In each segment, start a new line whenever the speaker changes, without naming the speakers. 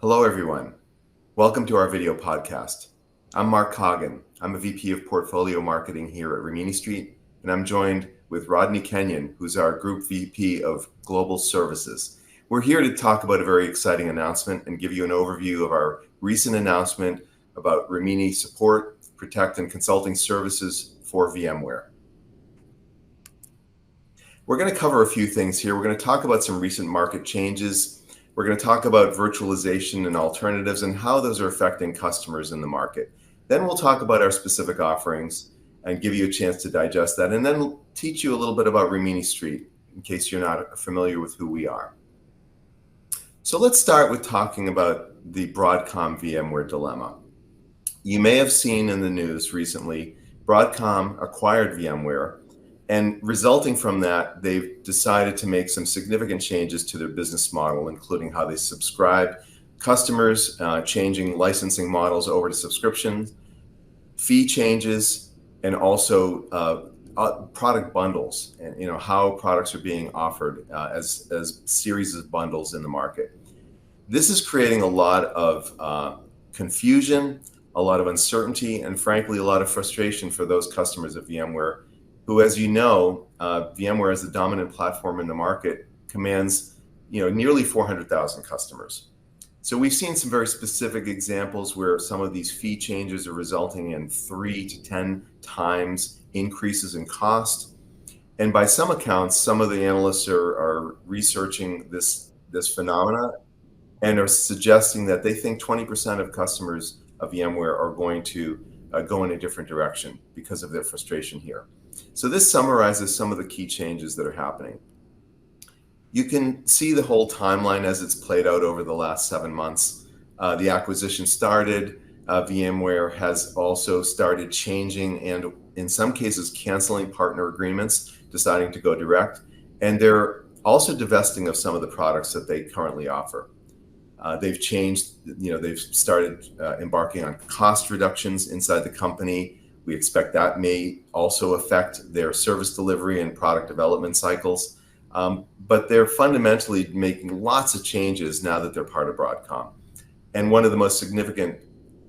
Hello, everyone. Welcome to our video podcast. I'm Mark Coggin. I'm a VP of Portfolio Marketing here at Rimini Street, and I'm joined with Rodney Kenyon, who's our Group VP of Global Services. We're here to talk about a very exciting announcement and give you an overview of our recent announcement about Rimini support, protect, and consulting services for VMware. We're going to cover a few things here. We're going to talk about some recent market changes. We're going to talk about virtualization and alternatives and how those are affecting customers in the market. Then we'll talk about our specific offerings and give you a chance to digest that. And then we'll teach you a little bit about Rimini Street in case you're not familiar with who we are. So let's start with talking about the Broadcom VMware dilemma. You may have seen in the news recently, Broadcom acquired VMware. And resulting from that, they've decided to make some significant changes to their business model, including how they subscribe customers, changing licensing models over to subscriptions, fee changes, and also product bundles, and how products are being offered as series of bundles in the market. This is creating a lot of confusion, a lot of uncertainty, and frankly, a lot of frustration for those customers of VMware who, as you know, VMware as the dominant platform in the market commands, nearly 400,000 customers. So we've seen some very specific examples where some of these fee changes are resulting in 3 to 10 times increases in cost. And by some accounts, some of the analysts are researching this phenomena and are suggesting that they think 20% of customers of VMware are going to go in a different direction because of their frustration here. So this summarizes some of the key changes that are happening. You can see the whole timeline as it's played out over the last 7 months. The acquisition started. VMware has also started changing and in some cases canceling partner agreements, deciding to go direct. And they're also divesting of some of the products that they currently offer. They've changed, they've started embarking on cost reductions inside the company. We expect that may also affect their service delivery and product development cycles. But they're fundamentally making lots of changes now that they're part of Broadcom. And one of the most significant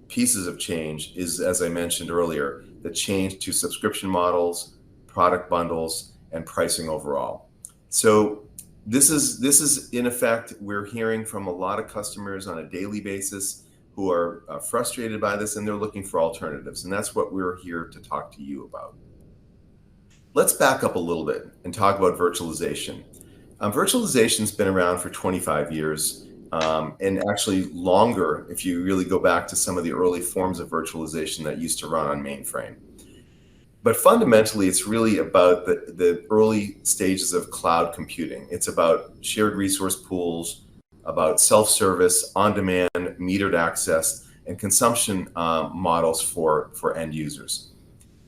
pieces of change is, as I mentioned earlier, the change to subscription models, product bundles, and pricing overall. So this is in effect, we're hearing from a lot of customers on a daily basis who are frustrated by this, and they're looking for alternatives. And that's what we're here to talk to you about. Let's back up a little bit and talk about virtualization. Virtualization's been around for 25 years, and actually longer if you really go back to some of the early forms of virtualization that used to run on mainframe. But fundamentally, it's really about the early stages of cloud computing. It's about shared resource pools, about self-service, on-demand, metered access, and consumption models for end users.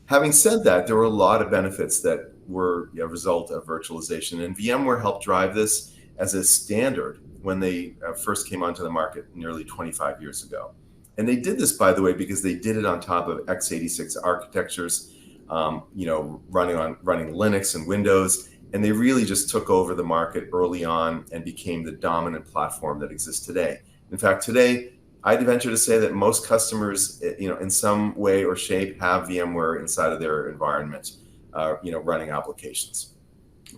Having said that, there were a lot of benefits that were a result of virtualization, and VMware helped drive this as a standard when they first came onto the market nearly 25 years ago. And they did this, by the way, because they did it on top of x86 architectures, running Linux and Windows. And they really just took over the market early on and became the dominant platform that exists today. In fact, today, I'd venture to say that most customers, in some way or shape, have VMware inside of their environment, running applications.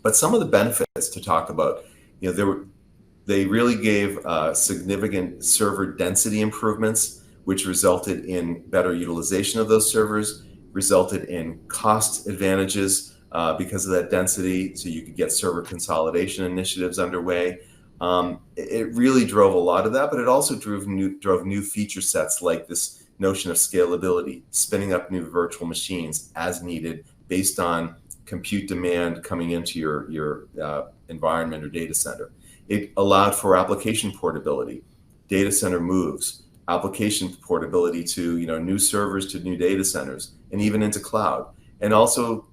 But some of the benefits to talk about, they really gave significant server density improvements, which resulted in better utilization of those servers, resulted in cost advantages because of that density, so you could get server consolidation initiatives underway. It really drove a lot of that, but it also drove new feature sets like this notion of scalability, spinning up new virtual machines as needed based on compute demand coming into your environment or data center. It allowed for application portability, data center moves, application portability to new servers to new data centers, and even into cloud, and also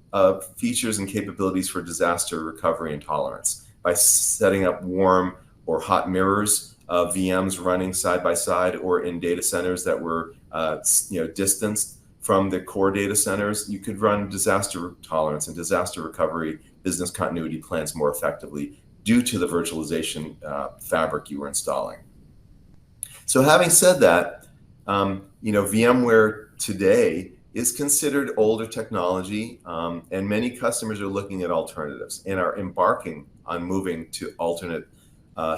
features and capabilities for disaster recovery and tolerance by setting up warm or hot mirrors of VMs running side by side or in data centers that were distanced from the core data centers. You could run disaster tolerance and disaster recovery business continuity plans more effectively due to the virtualization fabric you were installing. So having said that, VMware today is considered older technology, and many customers are looking at alternatives and are embarking on moving to alternate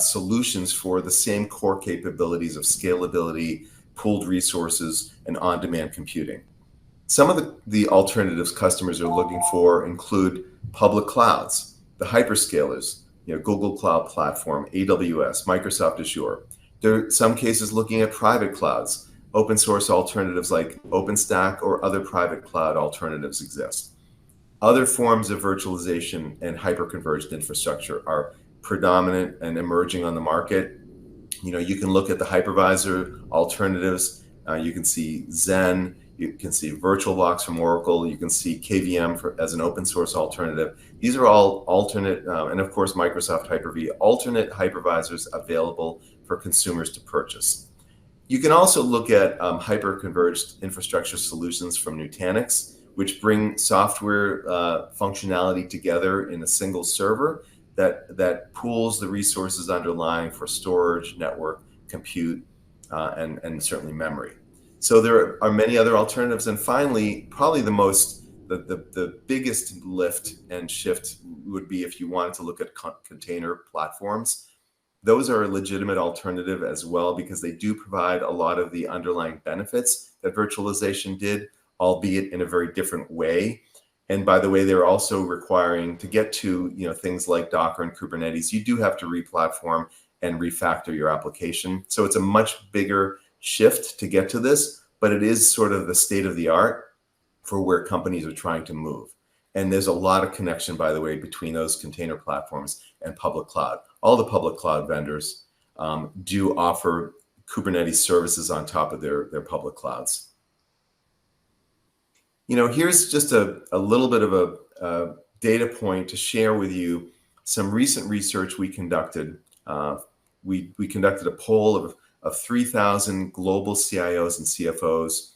solutions for the same core capabilities of scalability, pooled resources, and on-demand computing. Some of the alternatives customers are looking for include public clouds, the hyperscalers, Google Cloud Platform, AWS, Microsoft Azure. There are some cases looking at private clouds. Open source alternatives like OpenStack or other private cloud alternatives exist. Other forms of virtualization and hyperconverged infrastructure are predominant and emerging on the market. You can look at the hypervisor alternatives. You can see Zen. You can see VirtualBox from Oracle. You can see KVM as an open source alternative. These are all alternate, and of course, Microsoft Hyper-V, alternate hypervisors available for consumers to purchase. You can also look at hyper-converged infrastructure solutions from Nutanix, which bring software functionality together in a single server that pools the resources underlying for storage, network, compute, and certainly memory. So there are many other alternatives. And finally, probably the biggest lift and shift would be if you wanted to look at container platforms. Those are a legitimate alternative as well, because they do provide a lot of the underlying benefits that virtualization did, albeit in a very different way. And by the way, they're also requiring to get to things like Docker and Kubernetes. You do have to re-platform and refactor your application. So it's a much bigger shift to get to this, but it is sort of the state of the art for where companies are trying to move. And there's a lot of connection, by the way, between those container platforms and public cloud. All the public cloud vendors do offer Kubernetes services on top of their public clouds. Here's just a little bit of a data point to share with you some recent research we conducted. We conducted a poll of 3,000 global CIOs and CFOs.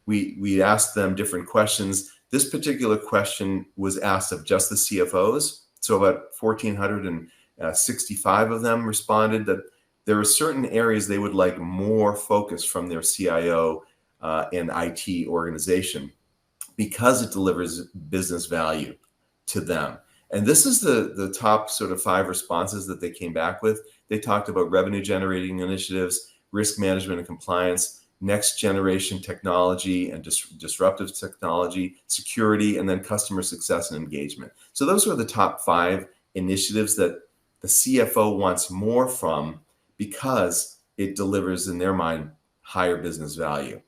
We asked them different questions. This particular question was asked of just the CFOs. So about 1,465 of them responded that there are certain areas they would like more focus from their CIO and IT organization, because it delivers business value to them. And this is the top sort of 5 responses that they came back with. They talked about revenue generating initiatives, risk management and compliance, next generation technology and disruptive technology, security, and then customer success and engagement. So those were the top 5 initiatives that the CFO wants more from, because it delivers, in their mind, higher business value.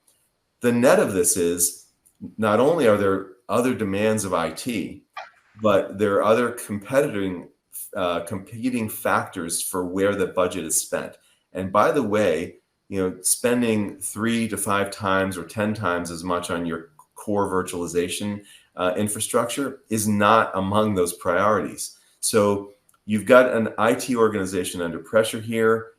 The net of this is, not only are there other demands of IT, but there are other competing factors for where the budget is spent. And by the way, spending 3 to 5 times or 10 times as much on your core virtualization infrastructure is not among those priorities. So you've got an IT organization under pressure here.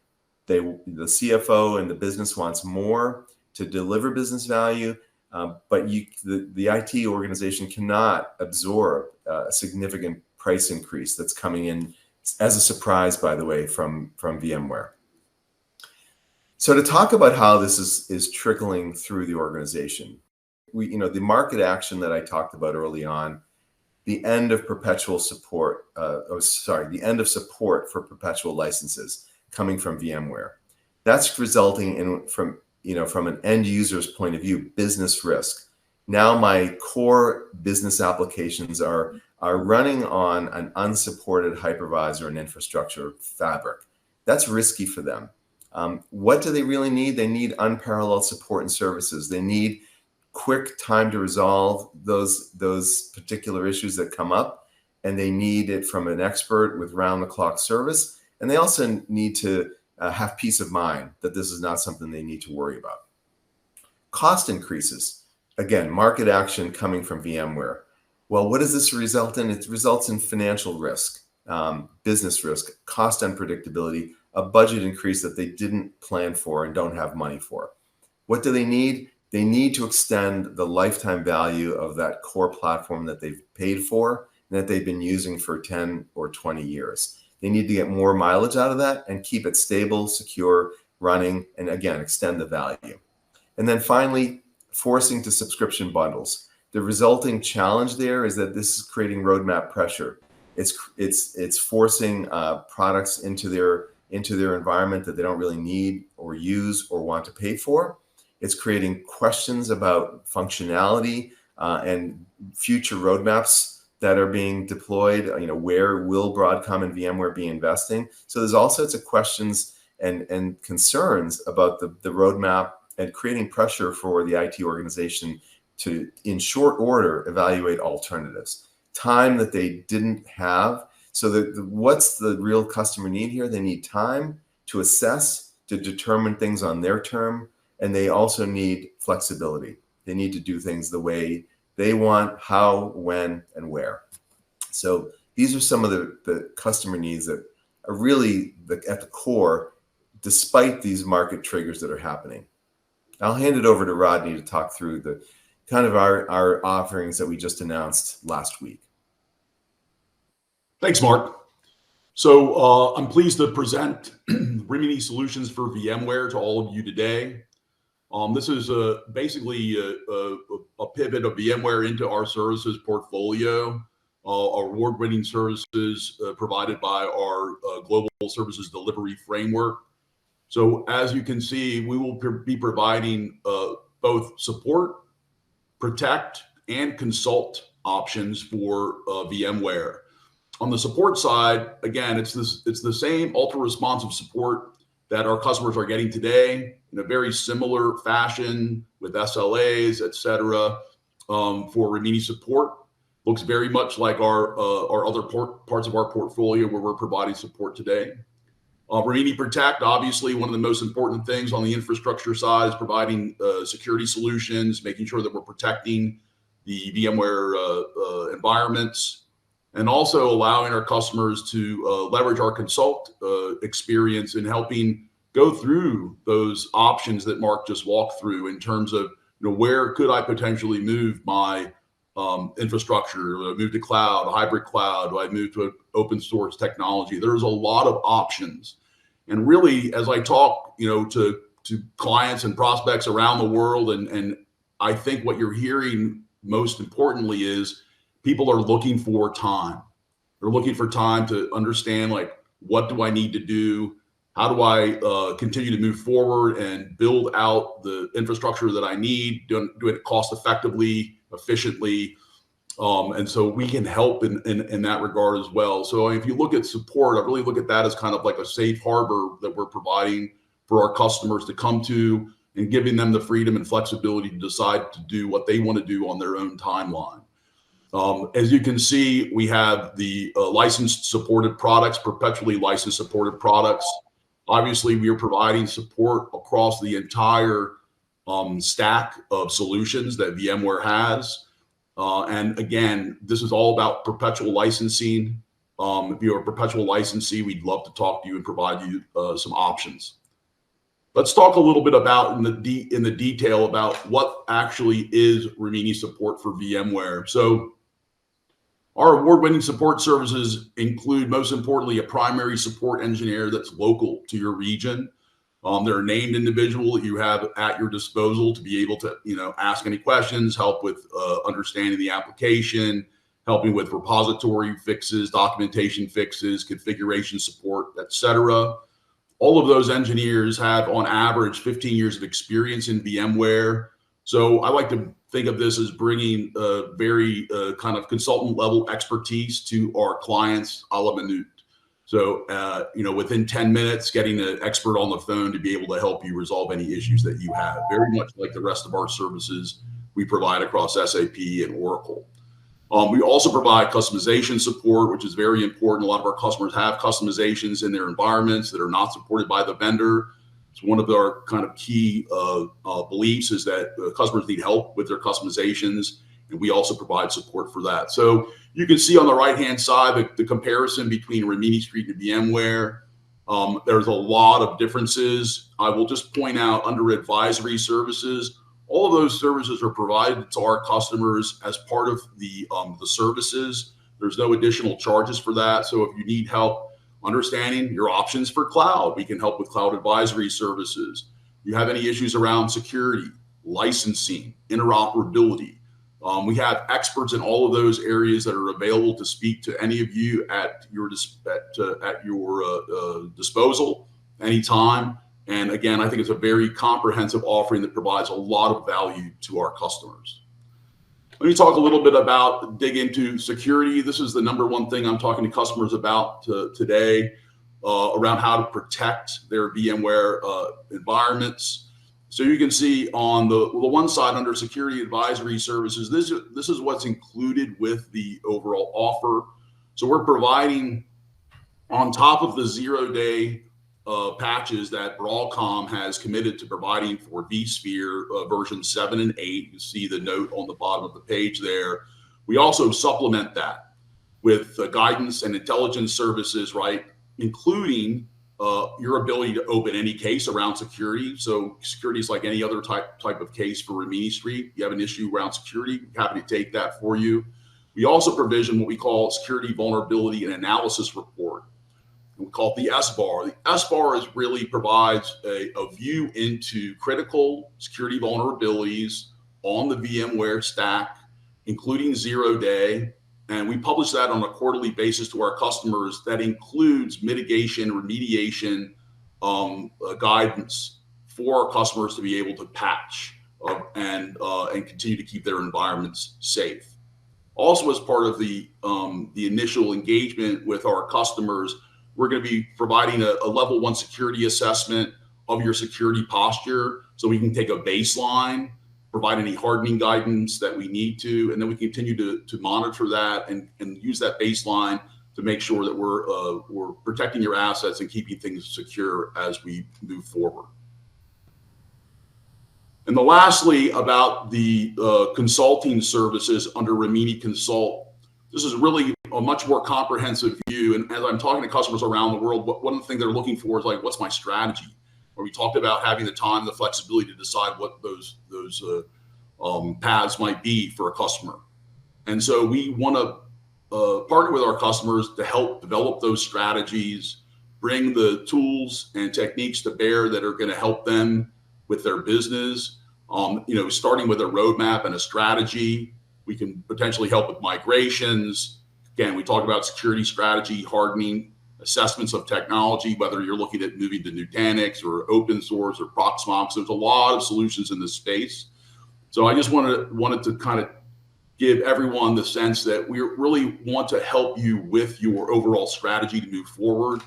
The CFO and the business wants more to deliver business value. But the IT organization cannot absorb a significant price increase that's coming in as a surprise, by the way, from VMware. So to talk about how this is trickling through the organization, the market action that I talked about early on, the end of perpetual support, the end of support for perpetual licenses coming from VMware, that's resulting in from an end user's point of view, business risk. Now my core business applications are running on an unsupported hypervisor and infrastructure fabric. That's risky for them. What do they really need? They need unparalleled support and services. They need quick time to resolve those particular issues that come up, and they need it from an expert with round-the-clock service. And they also need to have peace of mind that this is not something they need to worry about. Cost increases. Again, market action coming from VMware. Well, what does this result in? It results in financial risk, business risk, cost unpredictability, a budget increase that they didn't plan for and don't have money for. What do they need? They need to extend the lifetime value of that core platform that they've paid for and that they've been using for 10 or 20 years. They need to get more mileage out of that and keep it stable, secure, running, and again, extend the value. And then finally, forcing to subscription bundles. The resulting challenge there is that this is creating roadmap pressure. It's forcing products into their environment that they don't really need or use or want to pay for. It's creating questions about functionality and future roadmaps that are being deployed. Where will Broadcom and VMware be investing? So there's all sorts of questions and concerns about the roadmap, and creating pressure for the IT organization to, in short order, evaluate alternatives. Time that they didn't have. So what's the real customer need here? They need time to assess, to determine things on their term, and they also need flexibility. They need to do things the way they want, how, when, and where. So these are some of the customer needs that are really at the core, despite these market triggers that are happening. I'll hand it over to Rodney to talk through the kind of our offerings that we just announced last week.
Thanks, Mark. So I'm pleased to present Rimini solutions for VMware to all of you today. This is basically a pivot of VMware into our services portfolio, award-winning services provided by our global services delivery framework. So as you can see, we will be providing both support, protect, and consult options for VMware. On the support side, again, it's the same ultra-responsive support that our customers are getting today in a very similar fashion with SLAs, et cetera, for Rimini support. Looks very much like our other parts of our portfolio where we're providing support today. Rimini Protect, obviously, one of the most important things on the infrastructure side is providing security solutions, making sure that we're protecting the VMware environments, and also allowing our customers to leverage our consult experience in helping go through those options that Mark just walked through in terms of where could I potentially move my infrastructure, move to cloud, hybrid cloud, do I move to an open source technology? There's a lot of options. And really, as I talk, to clients and prospects around the world, and I think what you're hearing most importantly is people are looking for time. They're looking for time to understand, like, what do I need to do? How do I continue to move forward and build out the infrastructure that I need, do it cost effectively, efficiently? And so we can help in that regard as well. So if you look at support, I really look at that as kind of like a safe harbor that we're providing for our customers to come to, and giving them the freedom and flexibility to decide to do what they want to do on their own timeline. As you can see, we have the licensed supported products, perpetually licensed supported products. Obviously, we are providing support across the entire stack of solutions that VMware has. And again, this is all about perpetual licensing. If you're a perpetual licensee, we'd love to talk to you and provide you some options. Let's talk a little bit about in the detail about what actually is Rimini support for VMware. So our award-winning support services include, most importantly, a primary support engineer that's local to your region. They're a named individual that you have at your disposal to be able to, ask any questions, help with understanding the application, helping with repository fixes, documentation fixes, configuration support, et cetera. All of those engineers have, on average, 15 years of experience in VMware. So I like to think of this as bringing very kind of consultant level expertise to our clients a la minute. So, within 10 minutes, getting an expert on the phone to be able to help you resolve any issues that you have, very much like the rest of our services we provide across SAP and Oracle. We also provide customization support, which is very important. A lot of our customers have customizations in their environments that are not supported by the vendor. It's one of our kind of key beliefs is that customers need help with their customizations, and we also provide support for that. So you can see on the right-hand side the comparison between Rimini Street and VMware. There's a lot of differences. I will just point out under advisory services, all of those services are provided to our customers as part of the services. There's no additional charges for that. So if you need help understanding your options for cloud. We can help with cloud advisory services. You have any issues around security, licensing, interoperability. We have experts in all of those areas that are available to speak to any of you at your disposal anytime. And again, I think it's a very comprehensive offering that provides a lot of value to our customers. Let me talk a little bit about, dig into security. This is the number one thing I'm talking to customers about today, around how to protect their VMware environments. So you can see on the one side under security advisory services, this is what's included with the overall offer. So we're providing, on top of the 0-day patches that Broadcom has committed to providing for vSphere version 7 and 8. You see the note on the bottom of the page there. We also supplement that with guidance and intelligence services, right? Including your ability to open any case around security. So security is like any other type of case for Rimini Street. You have an issue around security, we're happy to take that for you. We also provision what we call security vulnerability and analysis report. We call it the SBAR. The SBAR really provides a view into critical security vulnerabilities on the VMware stack, including 0-day. And we publish that on a quarterly basis to our customers. That includes mitigation, remediation, guidance for our customers to be able to patch and continue to keep their environments safe. Also, as part of the initial engagement with our customers, we're going to be providing a level 1 security assessment of your security posture, so we can take a baseline, provide any hardening guidance that we need to, and then we continue to monitor that and use that baseline to make sure that we're protecting your assets and keeping things secure as we move forward. And then lastly, about the consulting services under Rimini Consult. This is really a much more comprehensive view. And as I'm talking to customers around the world, one of the things they're looking for is like, what's my strategy? Where we talked about having the time, the flexibility to decide what those paths might be for a customer. And so we want to partner with our customers to help develop those strategies, bring the tools and techniques to bear that are going to help them with their business. Starting with a roadmap and a strategy. We can potentially help with migrations. Again, we talk about security strategy, hardening, assessments of technology, whether you're looking at moving to Nutanix or open source or Proxmox. There's a lot of solutions in this space. So I just wanted to kind of give everyone the sense that we really want to help you with your overall strategy to move forward.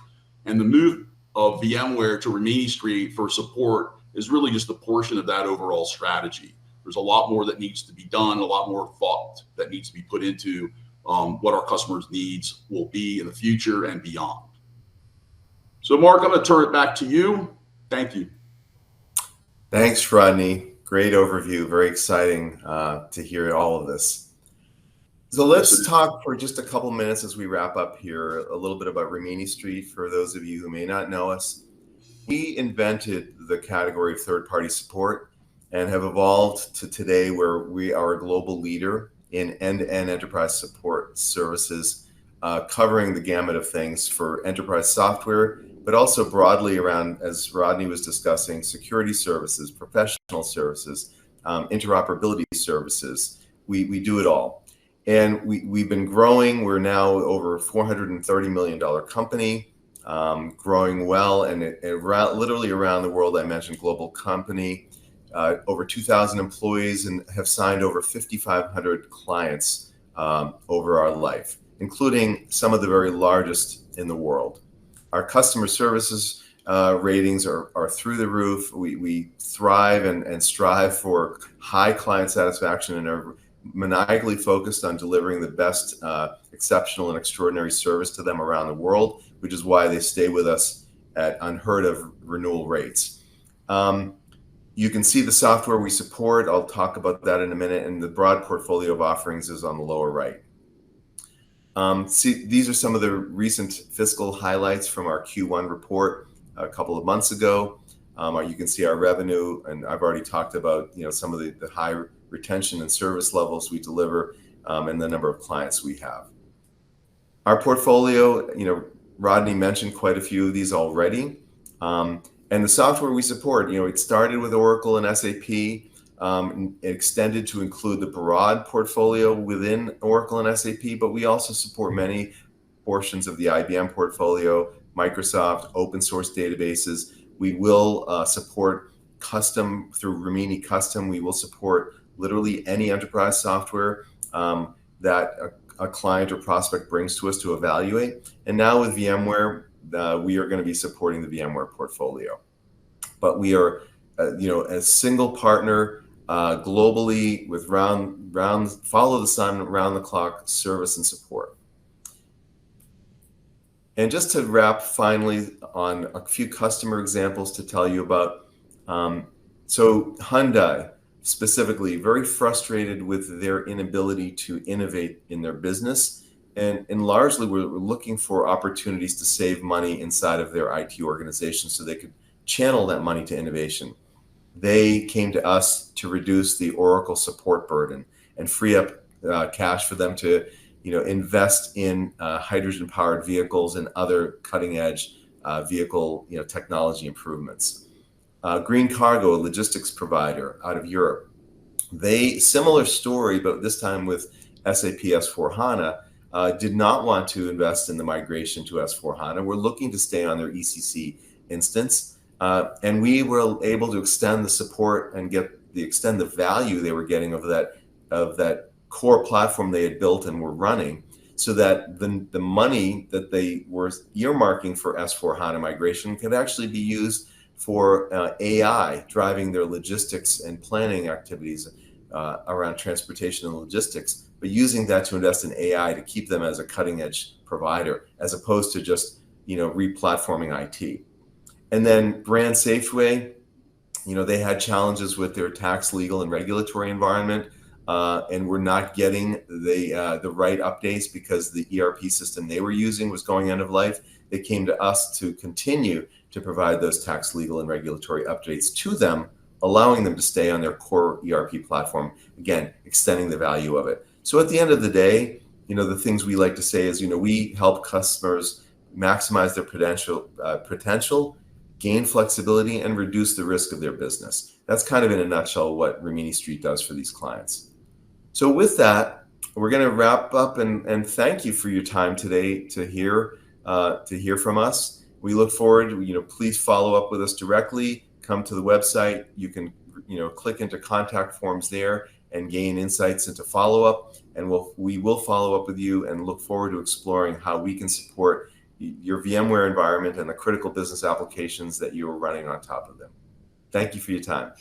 And the move of VMware to Rimini Street for support is really just a portion of that overall strategy. There's a lot more that needs to be done, a lot more thought that needs to be put into what our customers' needs will be in the future and beyond. So Mark, I'm going to turn it back to you. Thank you.
Thanks, Rodney. Great overview. Very exciting to hear all of this. So let's talk for just a couple minutes as we wrap up here a little bit about Rimini Street. For those of you who may not know us, we invented the category of third-party support and have evolved to today where we are a global leader in end-to-end enterprise support services, covering the gamut of things for enterprise software, but also broadly around, as Rodney was discussing, security services, professional services, interoperability services. We do it all. And we've been growing. We're now over $430 million company, growing well, and literally around the world. I mentioned global company. Over 2,000 employees and have signed over 5,500 clients over our life, including some of the very largest in the world. Our customer services ratings are through the roof. We thrive and strive for high client satisfaction and are maniacally focused on delivering the best exceptional and extraordinary service to them around the world, which is why they stay with us at unheard of renewal rates. You can see the software we support. I'll talk about that in a minute. And the broad portfolio of offerings is on the lower right. These are some of the recent fiscal highlights from our Q1 report a couple of months ago. You can see our revenue, and I've already talked about some of the high retention and service levels we deliver, and the number of clients we have. Our portfolio, Rodney mentioned quite a few of these already. And the software we support, it started with Oracle and SAP, it extended to include the broad portfolio within Oracle and SAP, but we also support many portions of the IBM portfolio, Microsoft, open source databases. We will support custom through Rimini Custom. We will support literally any enterprise software that a client or prospect brings to us to evaluate. And now with VMware, we are going to be supporting the VMware portfolio. But we are, a single partner globally with round follow the sun, round the clock service and support. And just to wrap finally on a few customer examples to tell you about. So Hyundai specifically, very frustrated with their inability to innovate in their business. And largely we're looking for opportunities to save money inside of their IT organization so they could channel that money to innovation. They came to us to reduce the Oracle support burden and free up cash for them to invest in hydrogen-powered vehicles and other cutting-edge vehicle technology improvements. Green Cargo, a logistics provider out of Europe, similar story, but this time with SAP S/4HANA, did not want to invest in the migration to S/4HANA. We're looking to stay on their ECC instance, and we were able to extend the support and extend the value they were getting of that core platform they had built and were running, so that the money that they were earmarking for S/4HANA migration could actually be used for AI, driving their logistics and planning activities around transportation and logistics, but using that to invest in AI to keep them as a cutting edge provider, as opposed to just re-platforming IT. And then Brand Safeway, they had challenges with their tax, legal, and regulatory environment, and were not getting the right updates because the ERP system they were using was going end of life. They came to us to continue to provide those tax, legal, and regulatory updates to them, allowing them to stay on their core ERP platform, again, extending the value of it. So at the end of the day, the things we like to say is, we help customers maximize their potential, gain flexibility, and reduce the risk of their business. That's kind of in a nutshell what Rimini Street does for these clients. So with that, we're going to wrap up and thank you for your time today to hear from us. We look forward, please follow up with us directly, come to the website. You can, click into contact forms there and gain insights into follow-up. And we will follow up with you and look forward to exploring how we can support your VMware environment and the critical business applications that you are running on top of them. Thank you for your time.